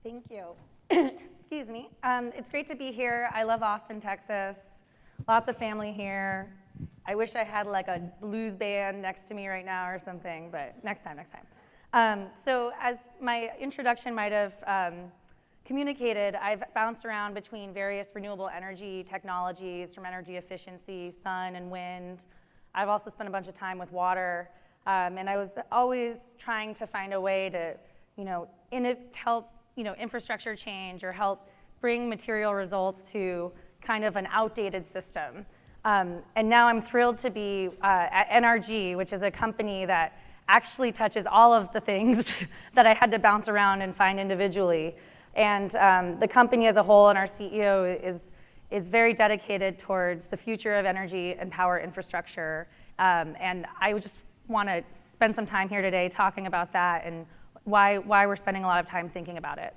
Thank you. Excuse me. It's great to be here. I love Austin, Texas. Lots of family here. I wish I had like a blues band next to me right now or something, but next time. So as my introduction might have communicated, I've bounced around between various renewable energy technologies, from energy efficiency, sun and wind. I've also spent a bunch of time with water, and I was always trying to find a way to, help, infrastructure change or help bring material results to kind of an outdated system. And now I'm thrilled to be at NRG, which is a company that actually touches all of the things that I had to bounce around and find individually. And the company as a whole and our CEO is very dedicated towards the future of energy and power infrastructure. And I would just want to spend some time here today talking about that and why we're spending a lot of time thinking about it.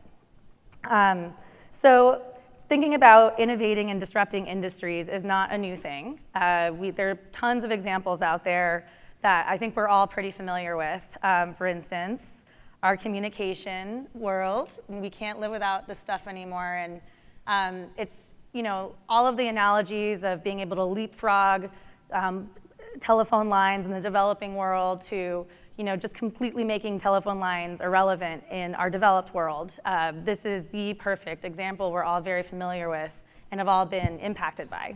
So thinking about innovating and disrupting industries is not a new thing. There are tons of examples out there that I think we're all pretty familiar with. For instance, our communication world, we can't live without this stuff anymore. And it's, all of the analogies of being able to leapfrog telephone lines in the developing world to, just completely making telephone lines irrelevant in our developed world. This is the perfect example we're all very familiar with and have all been impacted by.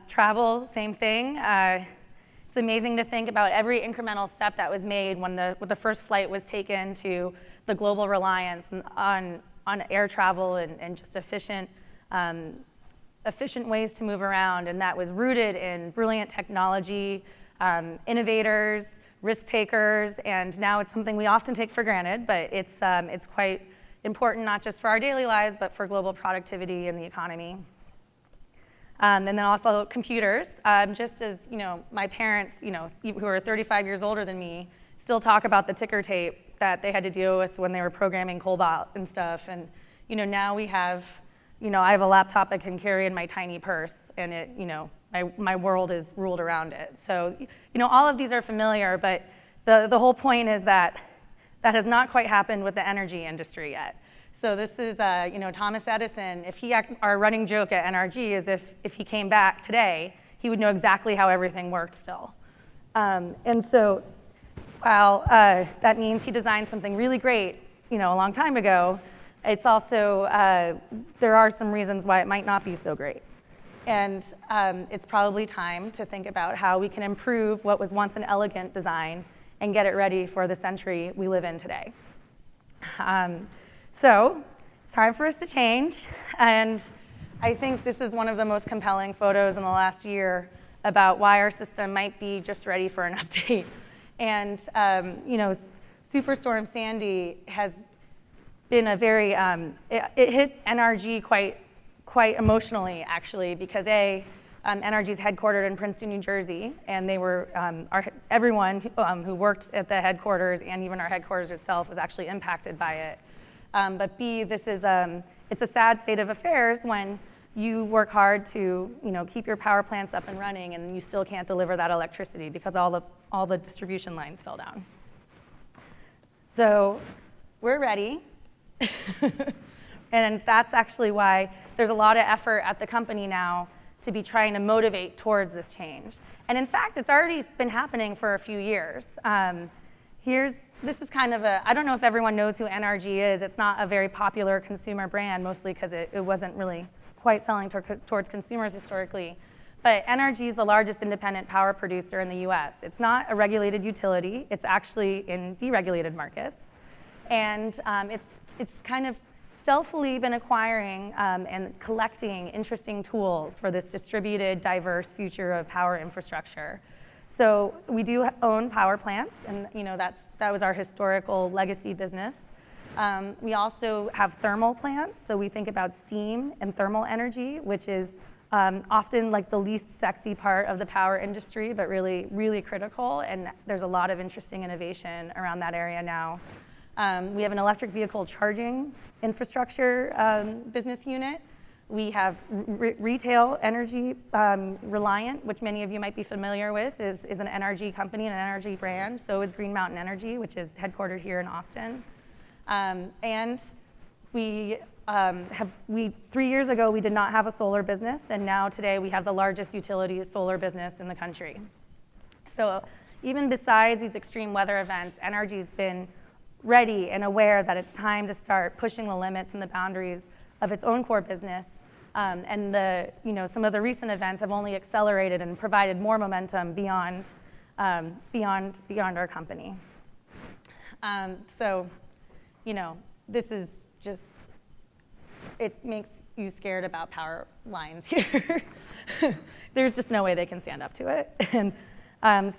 Travel, same thing. It's amazing to think about every incremental step that was made when the first flight was taken to the global reliance on air travel and just efficient ways to move around, and that was rooted in brilliant technology, innovators, risk takers, and now it's something we often take for granted, but it's quite important not just for our daily lives, but for global productivity and the economy. And then also computers, just as my parents, who are 35 years older than me, still talk about the ticker tape that they had to deal with when they were programming COBOL and stuff, and now we have. I have a laptop I can carry in my tiny purse, and it, my world is ruled around it. So, all of these are familiar, but the whole point is that has not quite happened with the energy industry yet. So this is, Thomas Edison. Our running joke at NRG is if he came back today, he would know exactly how everything worked still. And so, while that means he designed something really great, a long time ago, it's also, there are some reasons why it might not be so great. And it's probably time to think about how we can improve what was once an elegant design and get it ready for the century we live in today. So it's time for us to change. And I think this is one of the most compelling photos in the last year about why our system might be just ready for an update. And Superstorm Sandy has been a very, it hit NRG quite emotionally, actually, because NRG is headquartered in Princeton, New Jersey, and they were, everyone who worked at the headquarters and even our headquarters itself was actually impacted by it. But B, this is, it's a sad state of affairs when you work hard to, keep your power plants up and running, and you still can't deliver that electricity because all the distribution lines fell down. So we're ready. And that's actually why there's a lot of effort at the company now to be trying to motivate towards this change. And in fact, it's already been happening for a few years. This is kind of I don't know if everyone knows who NRG is. It's not a very popular consumer brand, mostly because it wasn't really quite selling towards consumers historically. But NRG is the largest independent power producer in the US. It's not a regulated utility. It's actually in deregulated markets. And it's kind of stealthily been acquiring and collecting interesting tools for this distributed, diverse future of power infrastructure. So we do own power plants, and that was our historical legacy business. We also have thermal plants, so we think about steam and thermal energy, which is often like the least sexy part of the power industry, but really, really critical, and there's a lot of interesting innovation around that area now. We have an electric vehicle charging infrastructure business unit. We have retail energy, Reliant, which many of you might be familiar with, is an NRG company and an NRG brand. So is Green Mountain Energy, which is headquartered here in Austin. And 3 years ago, we did not have a solar business, and now today we have the largest utility solar business in the country. So even besides these extreme weather events, NRG's been ready and aware that it's time to start pushing the limits and the boundaries of its own core business. And some of the recent events have only accelerated and provided more momentum beyond our company. This is just, it makes you scared about power lines here. There's just no way they can stand up to it. And then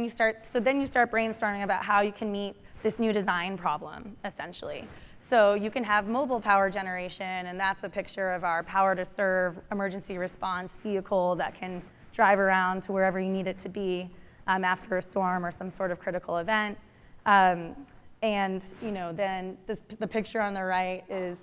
you start brainstorming about how you can meet this new design problem, essentially. So you can have mobile power generation, and that's a picture of our power to serve emergency response vehicle that can drive around to wherever you need it to be after a storm or some sort of critical event. Then the picture on the right is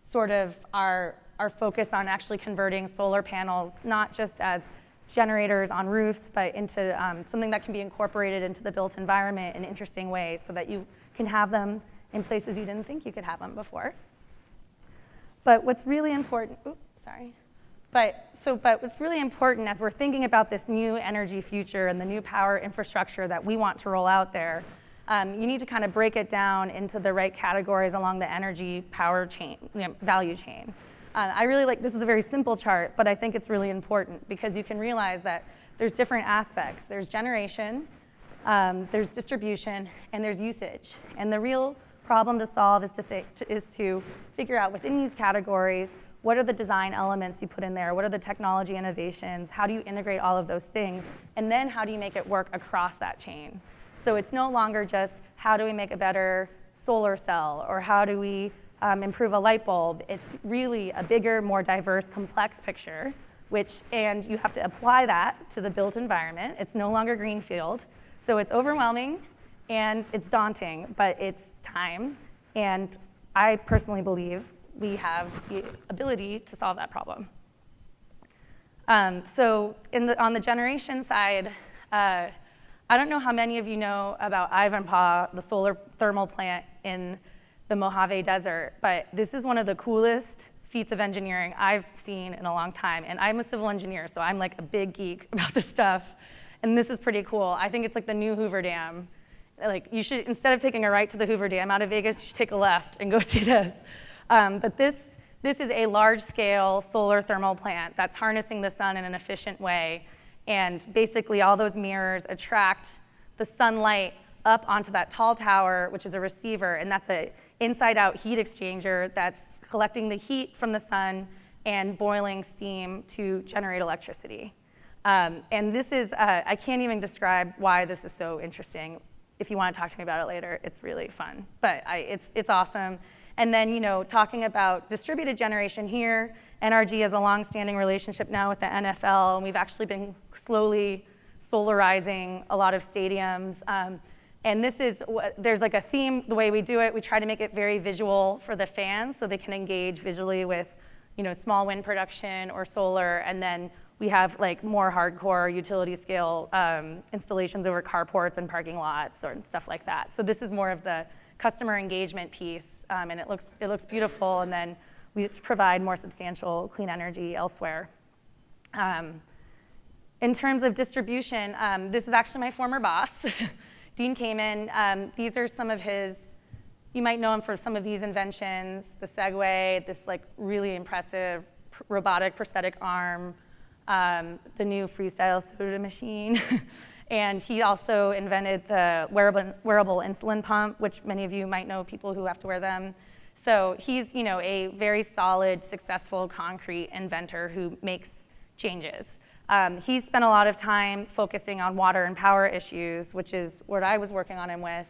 sort of our focus on actually converting solar panels, not just as generators on roofs, but into something that can be incorporated into the built environment in interesting ways so that you can have them in places you didn't think you could have them before. But what's really important, But what's really important as we're thinking about this new energy future and the new power infrastructure that we want to roll out there, you need to kind of break it down into the right categories along the energy power chain, value chain. I really like, this is a very simple chart, but I think it's really important because you can realize that there's different aspects. There's generation, there's distribution, and there's usage. And the real problem to solve is to figure out within these categories, what are the design elements you put in there? What are the technology innovations? How do you integrate all of those things? And then how do you make it work across that chain? So it's no longer just how do we make a better solar cell or how do we improve a light bulb. It's really a bigger, more diverse, complex picture, and you have to apply that to the built environment. It's no longer greenfield. So it's overwhelming and it's daunting, but it's time. And I personally believe we have the ability to solve that problem. On the generation side, I don't know how many of you know about Ivanpah, the solar thermal plant in the Mojave Desert, but this is one of the coolest feats of engineering I've seen in a long time. And I'm a civil engineer, so I'm like a big geek about this stuff. And this is pretty cool. I think it's like the new Hoover Dam. Like you should, instead of taking a right to the Hoover Dam out of Vegas, you should take a left and go see this. But this is a large-scale solar thermal plant that's harnessing the sun in an efficient way. And basically all those mirrors attract the sunlight up onto that tall tower, which is a receiver, and that's an inside-out heat exchanger that's collecting the heat from the sun and boiling steam to generate electricity. And this is, I can't even describe why this is so interesting. If you want to talk to me about it later, it's really fun. But it's awesome. And then, talking about distributed generation here, NRG has a long-standing relationship now with the NFL, and we've actually been slowly solarizing a lot of stadiums. And there's like a theme, the way we do it. We try to make it very visual for the fans so they can engage visually with, small wind production or solar. And then we have like more hardcore utility scale installations over carports and parking lots or stuff like that. So this is more of the customer engagement piece, and it looks beautiful. And then we provide more substantial clean energy elsewhere. In terms of distribution, this is actually my former boss. Dean Kamen. These are some of his, you might know him for some of these inventions, the Segway, this like really impressive robotic prosthetic arm, the new freestyle soda machine. And he also invented the wearable insulin pump, which many of you might know people who have to wear them. So he's a very solid, successful, concrete inventor who makes changes. He spent a lot of time focusing on water and power issues, which is what I was working on him with.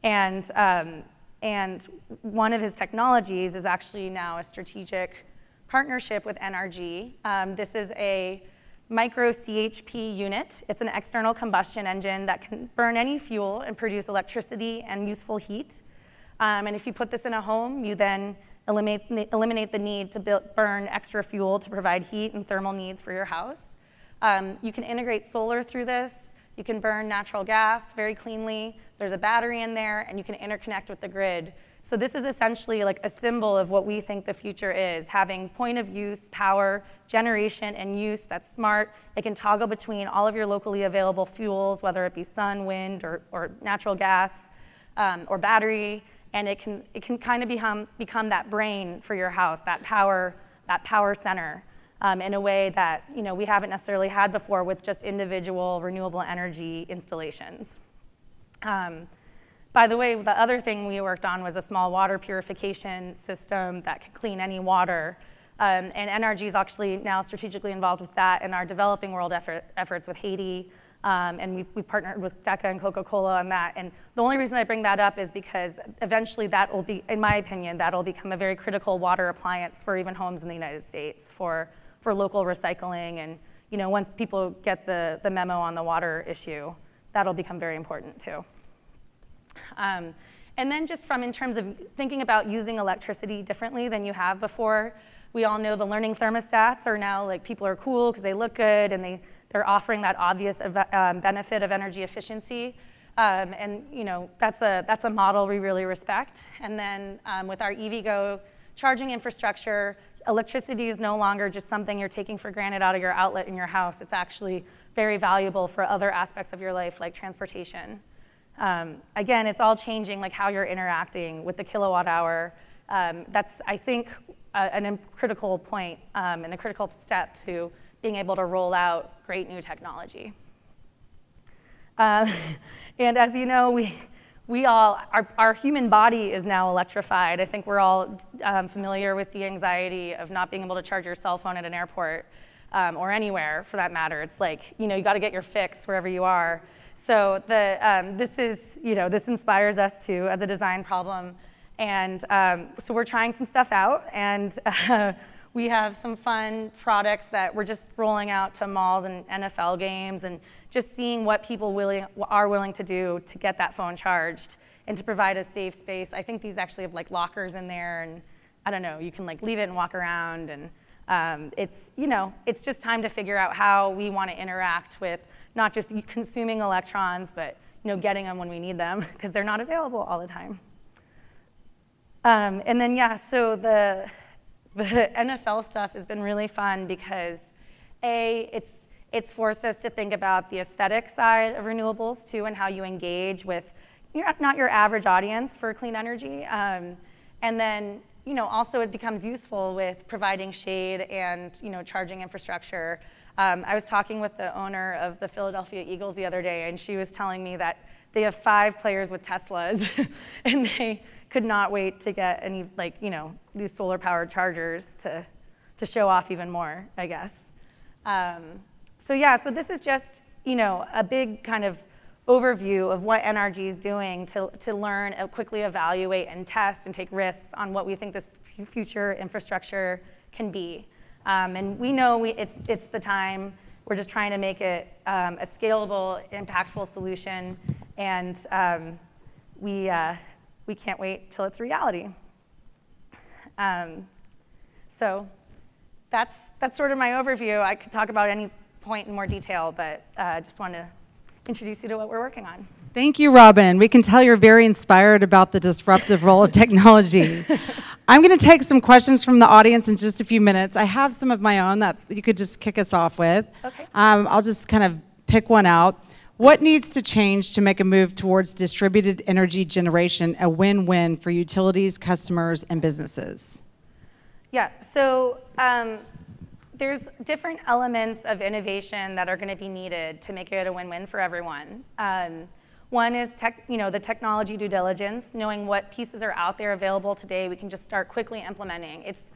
And one of his technologies is actually now a strategic partnership with NRG. This is a micro CHP unit. It's an external combustion engine that can burn any fuel and produce electricity and useful heat. And if you put this in a home, you then eliminate the need to burn extra fuel to provide heat and thermal needs for your house. You can integrate solar through this. You can burn natural gas very cleanly. There's a battery in there, and you can interconnect with the grid. So this is essentially like a symbol of what we think the future is, having point of use, power, generation, and use that's smart. It can toggle between all of your locally available fuels, whether it be sun, wind, or natural gas, or battery, and it can kind of become that brain for your house, that power center, in a way that we haven't necessarily had before with just individual renewable energy installations. By the way, the other thing we worked on was a small water purification system that can clean any water. And NRG is actually now strategically involved with that in our developing world efforts with Haiti. And we've partnered with DECA and Coca-Cola on that. And the only reason I bring that up is because eventually that will be, in my opinion, that will become a very critical water appliance for even homes in the United States for local recycling. And once people get the memo on the water issue, that'll become very important too. And then just in terms of thinking about using electricity differently than you have before, we all know the learning thermostats are now, like, people are cool because they look good and they're offering that obvious benefit of energy efficiency. And that's a model we really respect. And then with our EVgo charging infrastructure, electricity is no longer just something you're taking for granted out of your outlet in your house. It's actually very valuable for other aspects of your life, like transportation. Again, it's all changing, like how you're interacting with the kilowatt hour. That's, I think, a critical point and a critical step to being able to roll out great new technology. And as you know, our human body is now electrified. I think we're all familiar with the anxiety of not being able to charge your cell phone at an airport or anywhere for that matter. It's like, you got to get your fix wherever you are. So this inspires us too as a design problem. And so we're trying some stuff out, and we have some fun products that we're just rolling out to malls and NFL games, and just seeing what people are willing to do to get that phone charged and to provide a safe space. I think these actually have like lockers in there, and I don't know, you can like leave it and walk around, and it's just time to figure out how we want to interact with not just consuming electrons, but getting them when we need them, because they're not available all the time. And then so the NFL stuff has been really fun because it's forced us to think about the aesthetic side of renewables too, and how you engage with not your average audience for clean energy. And then also it becomes useful with providing shade and charging infrastructure. I was talking with the owner of the Philadelphia Eagles the other day, and she was telling me that they have 5 players with Teslas, and they could not wait to get any, these solar-powered chargers to show off even more, I guess. So this is just, a big kind of overview of what NRG is doing to learn, quickly evaluate, and test and take risks on what we think this future infrastructure can be. And we know it's the time. We're just trying to make it a scalable, impactful solution, and we can't wait till it's reality. So that's sort of my overview. I could talk about any point in more detail, but I just want to introduce you to what we're working on. Thank you, Robin. We can tell you're very inspired about the disruptive role of technology. I'm going to take some questions from the audience in just a few minutes. I have some of my own that you could just kick us off with. Okay. I'll just kind of pick one out. What needs to change to make a move towards distributed energy generation a win-win for utilities, customers, and businesses? Yeah, so there's different elements of innovation that are going to be needed to make it a win-win for everyone. One is the technology due diligence, knowing what pieces are out there available today we can just start quickly implementing. It's,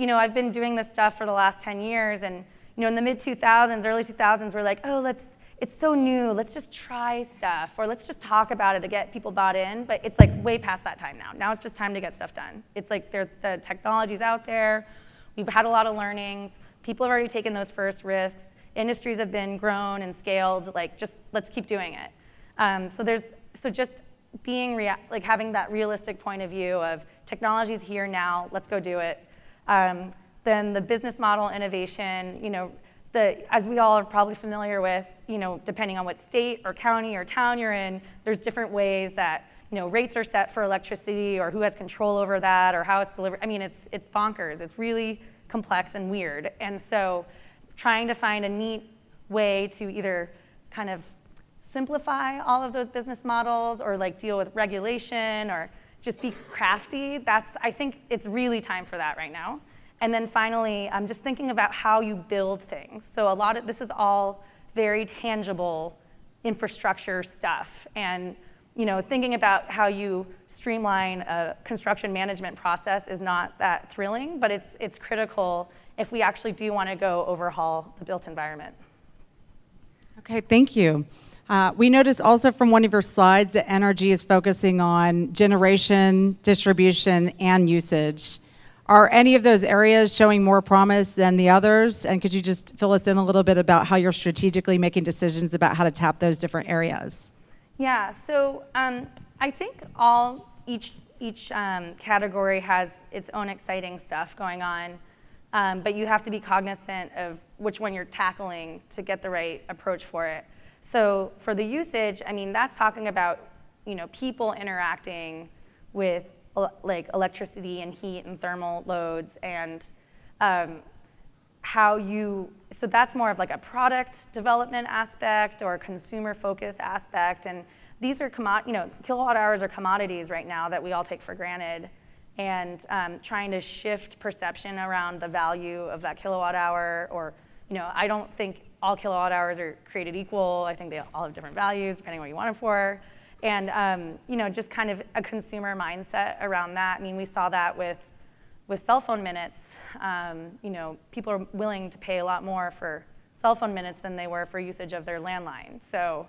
I've been doing this stuff for the last 10 years, and in the mid-2000s, early 2000s, we're like, oh, it's so new, let's just try stuff, or let's just talk about it to get people bought in, but it's like way past that time now. Now it's just time to get stuff done. It's like the technology's out there, we've had a lot of learnings, people have already taken those first risks, industries have been grown and scaled, just let's keep doing it. So just being having that realistic point of view of technology's here now, let's go do it. Then the business model innovation, as we all are probably familiar with, depending on what state or county or town you're in, there's different ways that rates are set for electricity, or who has control over that, or how it's delivered. I mean, it's bonkers. It's really complex and weird. And so trying to find a neat way to either kind of simplify all of those business models, or like deal with regulation, or just be crafty, I think it's really time for that right now. And then finally, I'm just thinking about how you build things. So this is all very tangible infrastructure stuff. And thinking about how you streamline a construction management process is not that thrilling, but it's critical if we actually do want to go overhaul the built environment. Okay, thank you. We noticed also from one of your slides that NRG is focusing on generation, distribution, and usage. Are any of those areas showing more promise than the others? And could you just fill us in a little bit about how you're strategically making decisions about how to tap those different areas? Yeah, so I think each category has its own exciting stuff going on, but you have to be cognizant of which one you're tackling to get the right approach for it. So for the usage, I mean, that's talking about people interacting with like electricity and heat and thermal loads, and so that's more of like a product development aspect or consumer focused aspect. And these are kilowatt hours are commodities right now that we all take for granted, and trying to shift perception around the value of that kilowatt hour. Or I don't think all kilowatt hours are created equal. I think they all have different values depending on what you want it for. And just kind of a consumer mindset around that. I mean, we saw that with cell phone minutes. People are willing to pay a lot more for cell phone minutes than they were for usage of their landline. So,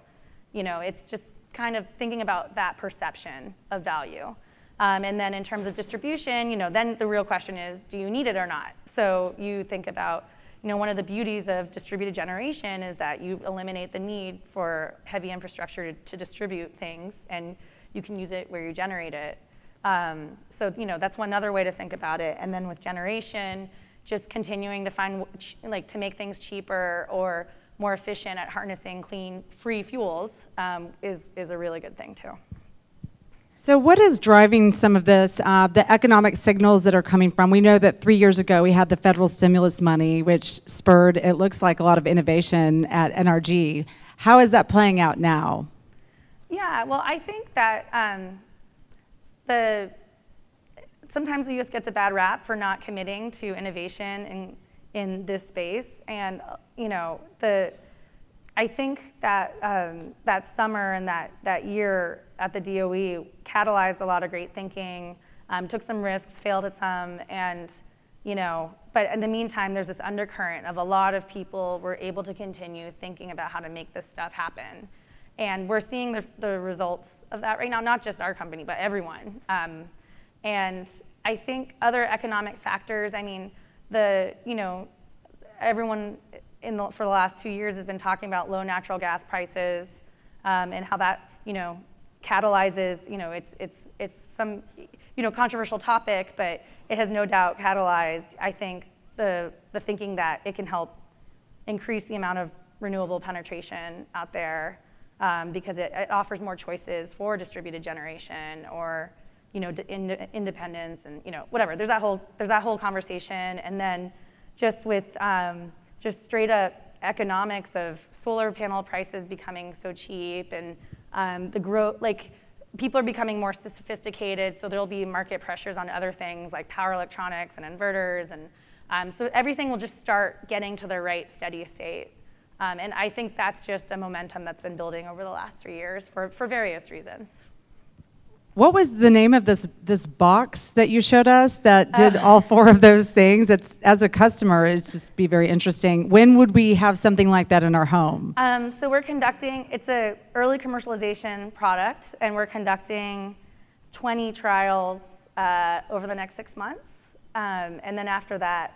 it's just kind of thinking about that perception of value. And then in terms of distribution, then the real question is, do you need it or not? So you think about, one of the beauties of distributed generation is that you eliminate the need for heavy infrastructure to distribute things, and you can use it where you generate it. So that's one other way to think about it. And then with generation, just continuing to find, to make things cheaper or more efficient at harnessing clean, free fuels is a really good thing too. So what is driving some of this, the economic signals that are coming from? We know that 3 years ago we had the federal stimulus money, which spurred, it looks like, a lot of innovation at NRG. How is that playing out now? Yeah, well, I think that sometimes the U.S. gets a bad rap for not committing to innovation in this space. And I think that that summer and that year at the DOE catalyzed a lot of great thinking, took some risks, failed at some, and but in the meantime, there's this undercurrent of a lot of people were able to continue thinking about how to make this stuff happen. And we're seeing the results of that right now, not just our company, but everyone. And I think other economic factors, I mean, everyone for the last 2 years has been talking about low natural gas prices, and how that, catalyzes, it's some, controversial topic, but it has no doubt catalyzed, I think, the thinking that it can help increase the amount of renewable penetration out there, because it offers more choices for distributed generation or, independence and, whatever. There's that whole conversation. And then just with just straight up economics of solar panel prices becoming so cheap, and the growth, people are becoming more sophisticated, so there'll be market pressures on other things like power electronics and inverters, and so everything will just start getting to the right steady state. And I think that's just a momentum that's been building over the last 3 years for various reasons. What was the name of this box that you showed us that did all 4 of those things? As a customer, it's just be very interesting. When would we have something like that in our home? So we're conducting, it's an early commercialization product, and we're conducting 20 trials over the next 6 months. And then after that,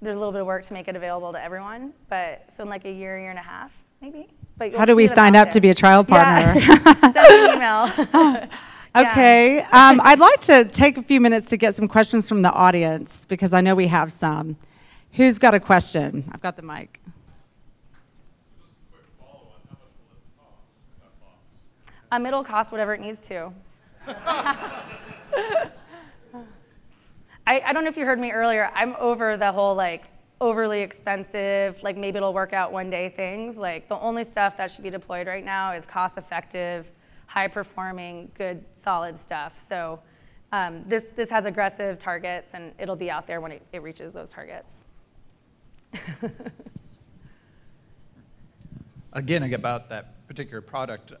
there's a little bit of work to make it available to everyone, but so in like a year and a half, maybe. But how do we sign up to be a trial partner? Yeah. Send me an email. Okay, I'd like to take a few minutes to get some questions from the audience, because I know we have some. Who's got a question? I've got the mic. Just a quick follow-on. How much will it cost, that box? It'll cost whatever it needs to. I don't know if you heard me earlier. I'm over the whole like overly expensive, like maybe it'll work out one day things. Like the only stuff that should be deployed right now is cost effective, high performing, good, solid stuff. So this has aggressive targets and it'll be out there when it reaches those targets. Again, about that particular product,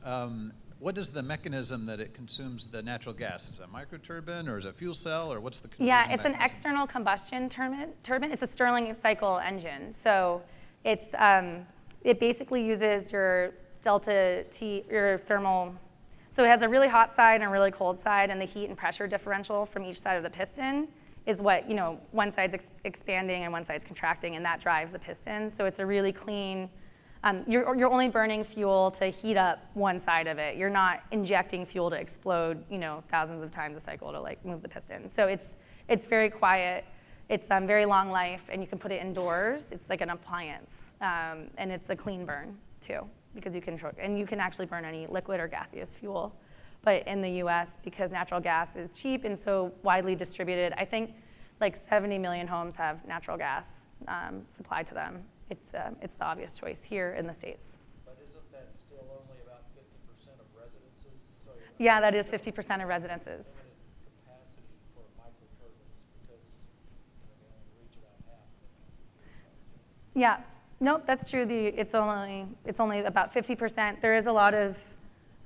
what is the mechanism that it consumes the natural gas? Is it a microturbine or is it a fuel cell or what's the conversion Yeah, it's mechanism? an external combustion turbine. It's a Stirling cycle engine. So it's, it basically uses your delta T, your thermal, so it has a really hot side and a really cold side, and the heat and pressure differential from each side of the piston is what, one side's expanding and one side's contracting, and that drives the piston. So it's a really clean, you're only burning fuel to heat up one side of it. You're not injecting fuel to explode, thousands of times a cycle to like move the piston. So it's very quiet. It's very long life, and you can put it indoors. It's like an appliance, and it's a clean burn too, because you can actually burn any liquid or gaseous fuel. But in the U.S., because natural gas is cheap and so widely distributed, I think like 70 million homes have natural gas supplied to them. It's the obvious choice here in the States. But isn't that still only about 50% of residences? So yeah, that is 50% of residences. limited capacity for microturbines because they only reach about half. Yeah, nope, that's true. It's only about 50%. There is a lot of,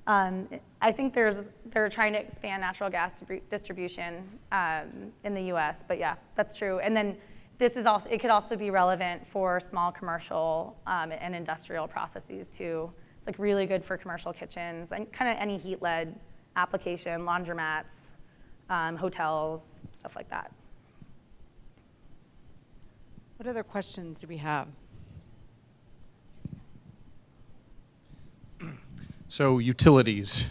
I think they're trying to expand natural gas distribution in the U.S. But yeah, that's true. And then it could also be relevant for small commercial and industrial processes too. It's like really good for commercial kitchens and kind of any heat-led application, laundromats, hotels, stuff like that. What other questions do we have? So utilities,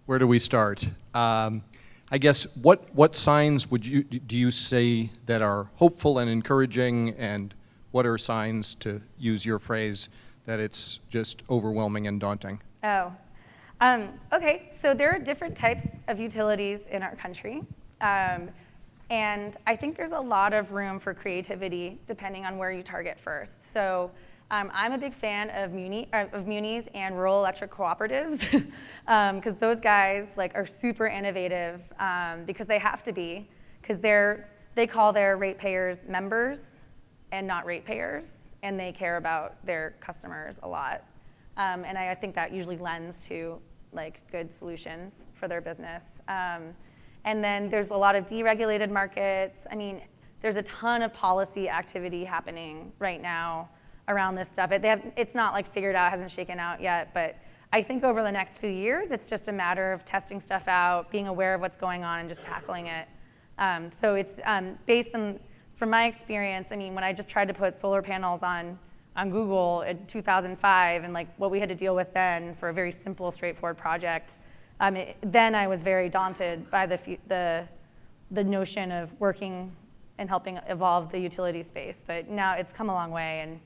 where do we start? I guess what signs do you say that are hopeful and encouraging, and what are signs, to use your phrase, that it's just overwhelming and daunting? Oh, okay. So there are different types of utilities in our country, and I think there's a lot of room for creativity depending on where you target first. So I'm a big fan of munis and rural electric cooperatives because those guys are super innovative because they have to be, because they call their ratepayers members and not ratepayers, and they care about their customers a lot. And I think that usually lends to good solutions for their business. And then there's a lot of deregulated markets. I mean, there's a ton of policy activity happening right now around this stuff. It's not figured out, hasn't shaken out yet, but I think over the next few years, it's just a matter of testing stuff out, being aware of what's going on, and just tackling it. So it's based on, from my experience, I mean, when I just tried to put solar panels on Google in 2005, and what we had to deal with then for a very simple, straightforward project, then I was very daunted by the notion of working and helping evolve the utility space. But now it's come a long way, and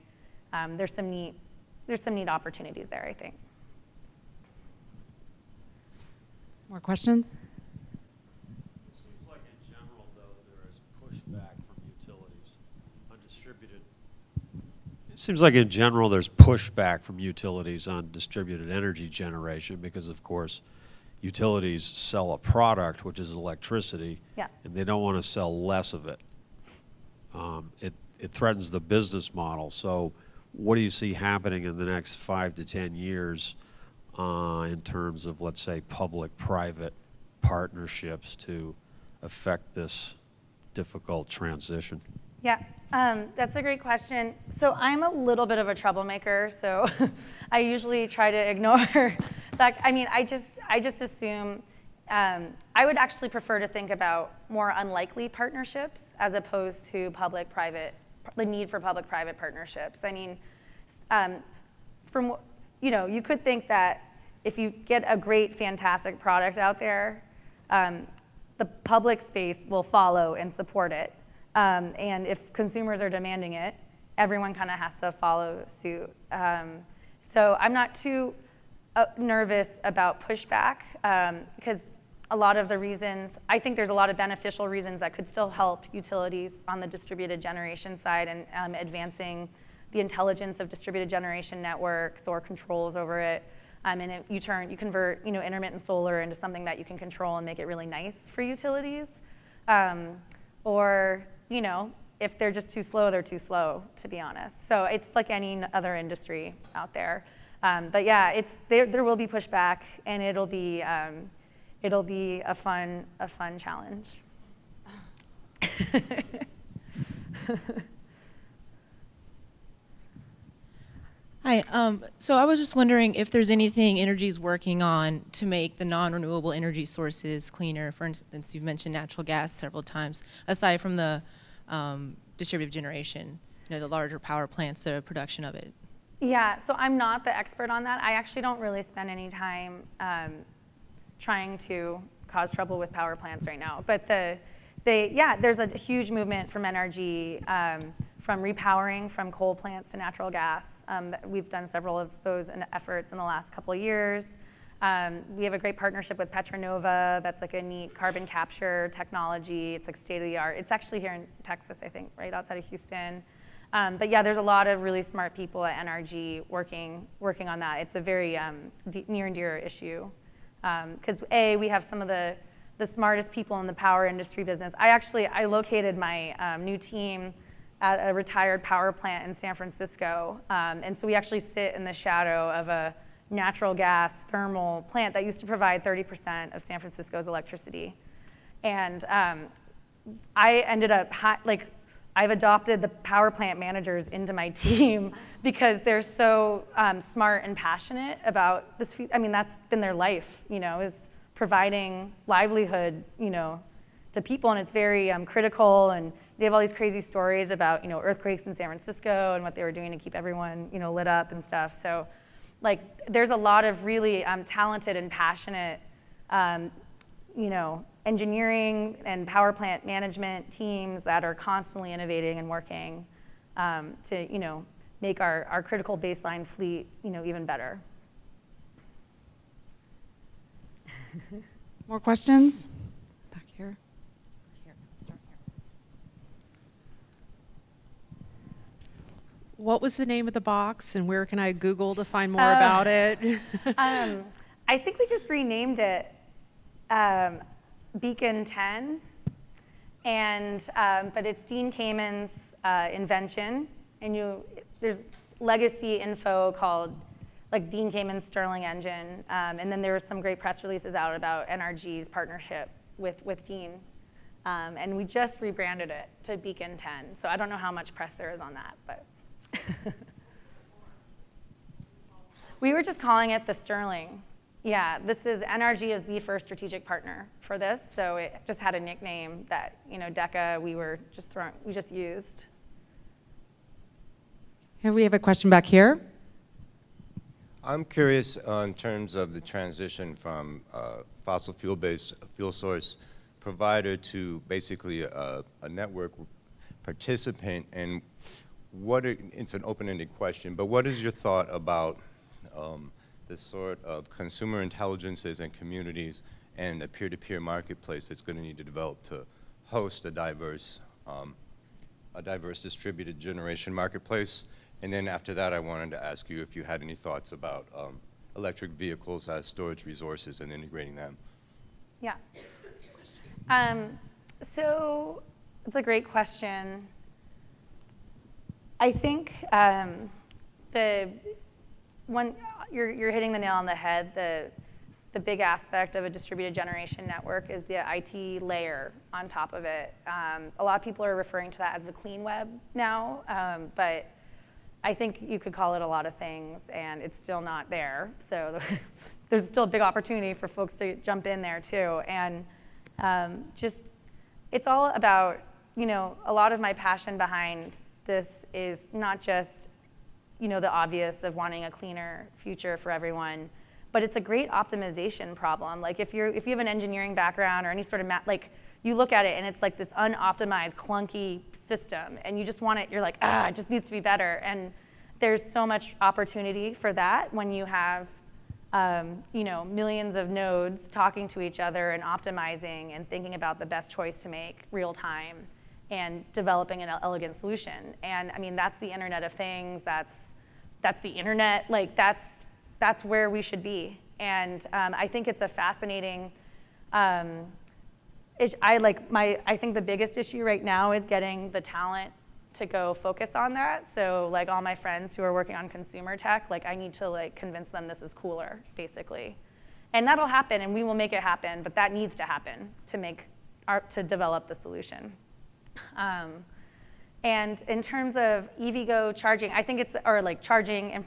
there's some neat opportunities there, I think. Some more questions? It seems like in general, though, there is pushback from utilities on distributed. It seems like in general there's pushback from utilities on distributed energy generation because, of course, utilities sell a product, which is electricity, Yeah. and they don't want to sell less of it. It threatens the business model. So what do you see happening in the next 5 to 10 years in terms of, let's say, public-private partnerships to affect this difficult transition? Yeah, that's a great question. So I'm a little bit of a troublemaker, so I usually try to ignore that. I mean, I just assume, I would actually prefer to think about more unlikely partnerships as opposed to the need for public-private partnerships. I mean, you could think that if you get a great, fantastic product out there, the public space will follow and support it. And if consumers are demanding it, everyone kind of has to follow suit. So I'm not too nervous about pushback because a lot of the reasons, I think there's a lot of beneficial reasons that could still help utilities on the distributed generation side and advancing the intelligence of distributed generation networks or controls over it. And you convert intermittent solar into something that you can control and make it really nice for utilities. Or if they're just too slow, they're too slow, to be honest. So it's like any other industry out there. But yeah, there will be pushback, and it'll be a fun challenge. Hi, so I was just wondering if there's anything Entergy's working on to make the non-renewable energy sources cleaner. For instance, you've mentioned natural gas several times, aside from the distributed generation, the larger power plants, the production of it. Yeah, so I'm not the expert on that. I actually don't really spend any time trying to cause trouble with power plants right now. But there's a huge movement from NRG from repowering from coal plants to natural gas. We've done several of those efforts in the last couple of years. We have a great partnership with Petronova. That's like a neat carbon capture technology. It's like state of the art. It's actually here in Texas, I think, right outside of Houston. But yeah, there's a lot of really smart people at NRG working on that. It's a very near and dear issue. Because we have some of the smartest people in the power industry business. I located my new team at a retired power plant in San Francisco. And so we actually sit in the shadow of a natural gas thermal plant that used to provide 30% of San Francisco's electricity. And I ended up, I've adopted the power plant managers into my team because they're so smart and passionate about this. I mean, that's been their life, is providing livelihood, to people, and it's very critical. And they have all these crazy stories about, earthquakes in San Francisco and what they were doing to keep everyone, lit up and stuff. So, there's a lot of really talented and passionate, engineering and power plant management teams that are constantly innovating and working to, make our critical baseline fleet, even better. More questions? Back here. Start here. What was the name of the box, and where can I Google to find more about it? I think we just renamed it Beacon 10, and but it's Dean Kamen's invention, and there's legacy info called Dean Kamen's Stirling engine, and then there were some great press releases out about NRG's partnership with Dean, and we just rebranded it to Beacon 10. So I don't know how much press there is on that, but we were just calling it the Stirling. Yeah, NRG is the first strategic partner for this, so it just had a nickname that DECA we just used. Here we have a question back here. I'm curious in terms of the transition from fossil fuel-based fuel source provider to basically a network participant, and it's an open-ended question, but what is your thought about this sort of consumer intelligences and communities and a peer-to-peer marketplace that's going to need to develop to host a diverse distributed generation marketplace? And then after that, I wanted to ask you if you had any thoughts about electric vehicles as storage resources and integrating them. Yeah. So it's a great question. I think you're hitting the nail on the head. The big aspect of a distributed generation network is the IT layer on top of it. A lot of people are referring to that as the clean web now, but I think you could call it a lot of things, and it's still not there. So there's still a big opportunity for folks to jump in there too. And it's all about, a lot of my passion behind this is not just, the obvious of wanting a cleaner future for everyone, but it's a great optimization problem. If you have an engineering background or any sort of you look at it and it's like this unoptimized, clunky system, and you just want it, you're like, it just needs to be better. And there's so much opportunity for that when you have you know, millions of nodes talking to each other and optimizing and thinking about the best choice to make real time and developing an elegant solution. And I mean, that's the Internet of Things. That's the internet. Like that's where we should be. And I think it's a fascinating. I think the biggest issue right now is getting the talent to go focus on that. So like all my friends who are working on consumer tech, like I need to like convince them this is cooler, basically. And that'll happen, and we will make it happen, but that needs to happen to develop the solution. And in terms of EVgo charging, I think it's, or like charging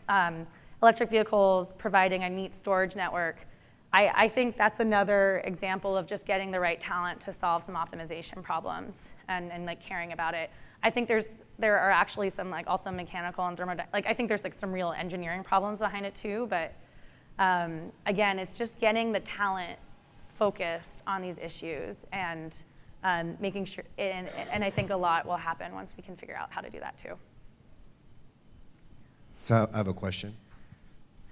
electric vehicles, providing a neat storage network, I think that's another example of just getting the right talent to solve some optimization problems and like caring about it. I think there are actually some like also mechanical and like I think there's like some real engineering problems behind it too, but again, it's just getting the talent focused on these issues and making sure, and I think a lot will happen once we can figure out how to do that too. So I have a question.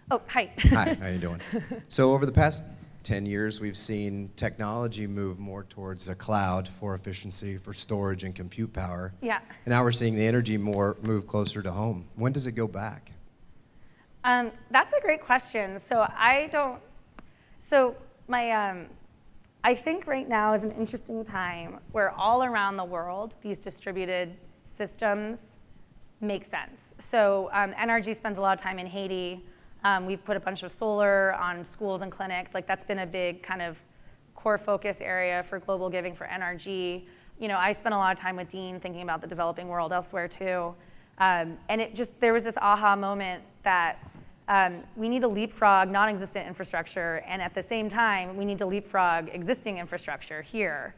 Oh, hi. Hi, how you doing? So over the past 10 years, we've seen technology move more towards the cloud for efficiency, for storage and compute power. Yeah. And now we're seeing the energy move closer to home. When does it go back? That's a great question. So I think right now is an interesting time where all around the world, these distributed systems make sense. So NRG spends a lot of time in Haiti. We've put a bunch of solar on schools and clinics. Like that's been a big kind of core focus area for global giving for NRG. You know, I spent a lot of time with Dean thinking about the developing world elsewhere too. And there was this aha moment that we need to leapfrog non-existent infrastructure, and at the same time, we need to leapfrog existing infrastructure here.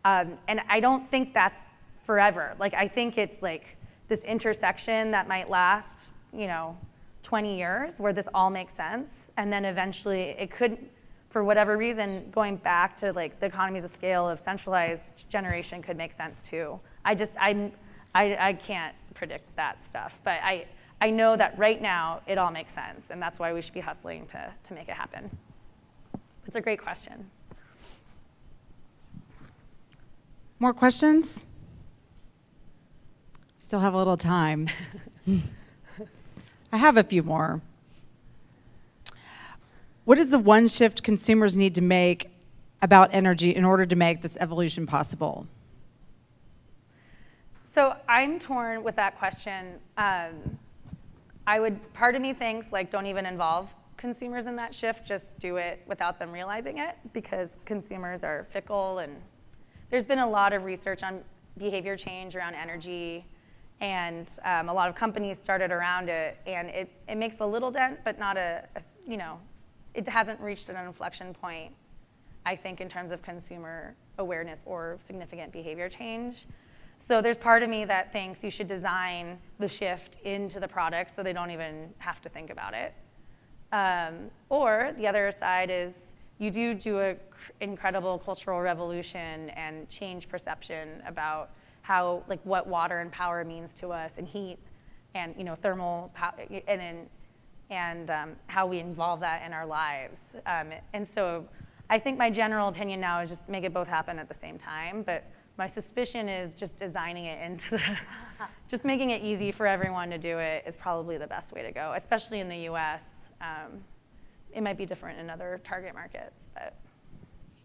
And I don't think that's forever. Like I think it's like this intersection that might last, you know, 20 years where this all makes sense, and then eventually it could, for whatever reason, going back to like the economies of scale of centralized generation could make sense too. I can't predict that stuff, but I know that right now it all makes sense, and that's why we should be hustling to make it happen. It's a great question. More questions? Still have a little time. I have a few more. What is the one shift consumers need to make about energy in order to make this evolution possible? So I'm torn with that question. Part of me thinks like don't even involve consumers in that shift, just do it without them realizing it, because consumers are fickle, and there's been a lot of research on behavior change around energy, and a lot of companies started around it, and it makes a little dent, but not you know, it hasn't reached an inflection point, I think, in terms of consumer awareness or significant behavior change. So there's part of me that thinks you should design the shift into the product so they don't even have to think about it. Or the other side is you do an incredible cultural revolution and change perception about how, like, what water and power means to us, and heat, and, you know, thermal power, and how we involve that in our lives. And so I think my general opinion now is just make it both happen at the same time, but my suspicion is just designing it into just making it easy for everyone to do it is probably the best way to go, especially in the US. It might be different in other target markets, but.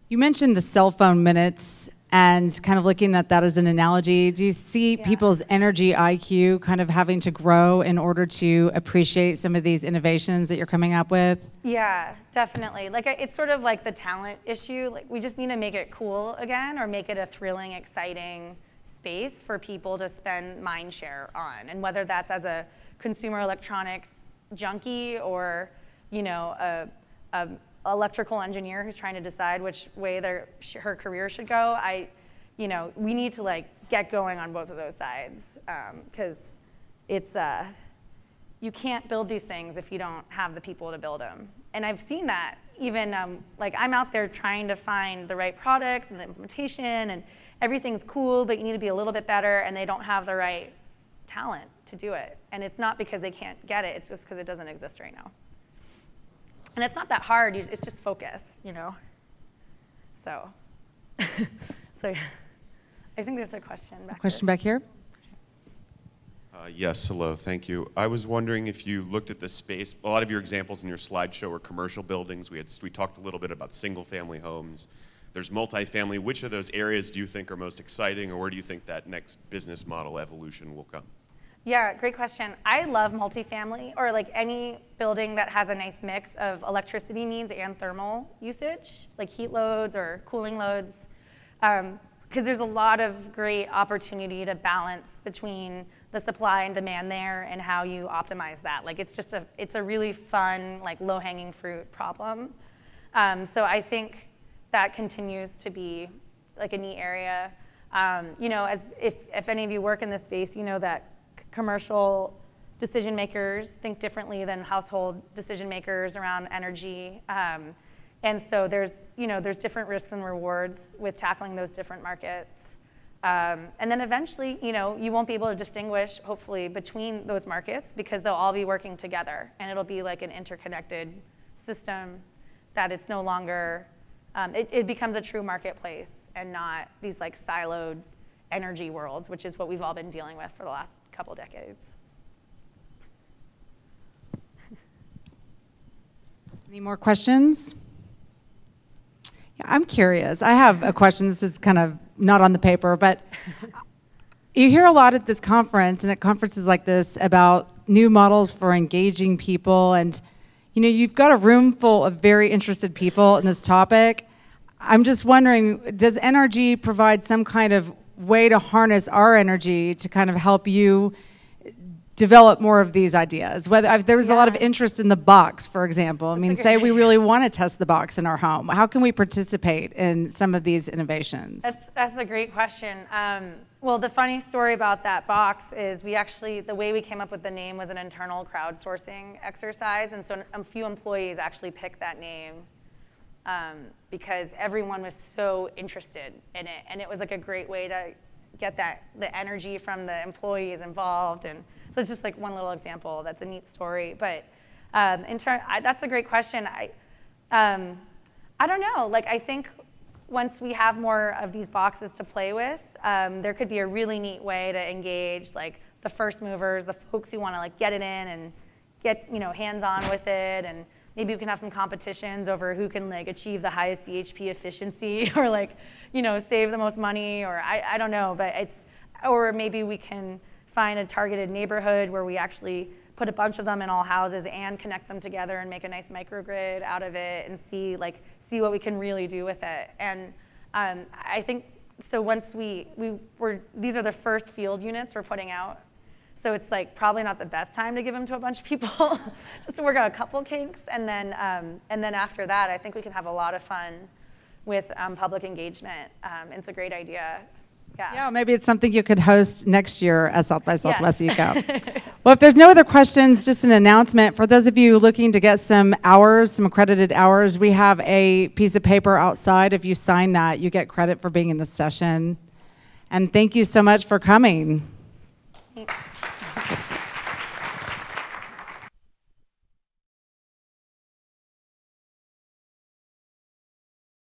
You mentioned the cell phone minutes and kind of looking at that as an analogy. Do you see people's energy IQ kind of having to grow in order to appreciate some of these innovations that you're coming up with? Yeah, definitely. Like it's sort of like the talent issue. Like we just need to make it cool again, or make it a thrilling, exciting space for people to spend mind share on. And whether that's as a consumer electronics junkie or, you know, a electrical engineer who's trying to decide which way her career should go, you know, we need to like get going on both of those sides, because it's you can't build these things if you don't have the people to build them. And I've seen that even like I'm out there trying to find the right products and the implementation, and everything's cool, but you need to be a little bit better, and they don't have the right talent to do it. And it's not because they can't get it, it's just because it doesn't exist right now. And it's not that hard, it's just focus, you know? So, so I think there's a question back Question here. back here? Yes, hello, thank you. I was wondering if you looked at the space, a lot of your examples in your slideshow were commercial buildings. We talked a little bit about single-family homes. There's multifamily. Which of those areas do you think are most exciting, or where do you think that next business model evolution will come? Yeah, great question. I love multifamily, or like any building that has a nice mix of electricity needs and thermal usage, like heat loads or cooling loads, because there's a lot of great opportunity to balance between the supply and demand there and how you optimize that. Like it's a really fun, like low-hanging fruit problem. So I think that continues to be like a neat area. You know, as if any of you work in this space, you know that commercial decision makers think differently than household decision makers around energy. And so there's different risks and rewards with tackling those different markets. And then eventually, you know, you won't be able to distinguish, hopefully, between those markets because they'll all be working together, and it'll be like an interconnected system that it's no longer, it becomes a true marketplace and not these like siloed energy worlds, which is what we've all been dealing with for the last couple decades. Any more questions? Yeah, I'm curious. I have a question. This is kind of not on the paper, but you hear a lot at this conference and at conferences like this about new models for engaging people, and you know, you've got a room full of very interested people in this topic. I'm just wondering, does NRG provide some kind of way to harness our energy to kind of help you develop more of these ideas? Whether there was a lot of interest in the box, for example. I mean, say we really want to test the box in our home. How can we participate in some of these innovations? That's a great question. Well, the funny story about that box is the way we came up with the name was an internal crowdsourcing exercise, and so a few employees actually picked that name because everyone was so interested in it, and it was like a great way to get the energy from the employees involved. And so it's just like one little example. That's a neat story. But that's a great question. I don't know. Like, I think once we have more of these boxes to play with, there could be a really neat way to engage like the first movers, the folks who want to like get it in and get hands-on with it, and maybe we can have some competitions over who can like achieve the highest CHP efficiency or like save the most money, or I don't know, but or maybe we can find a targeted neighborhood where we actually put a bunch of them in all houses and connect them together and make a nice microgrid out of it and see what we can really do with it. And I think so. Once these are the first field units we're putting out, so it's like probably not the best time to give them to a bunch of people, just to work out a couple kinks, and then after that, I think we can have a lot of fun with public engagement. It's a great idea. Yeah, maybe it's something you could host next year at South by Southwest ECO. Well, if there's no other questions, just an announcement. For those of you looking to get some accredited hours, we have a piece of paper outside. If you sign that, you get credit for being in the session. And thank you so much for coming. Thanks.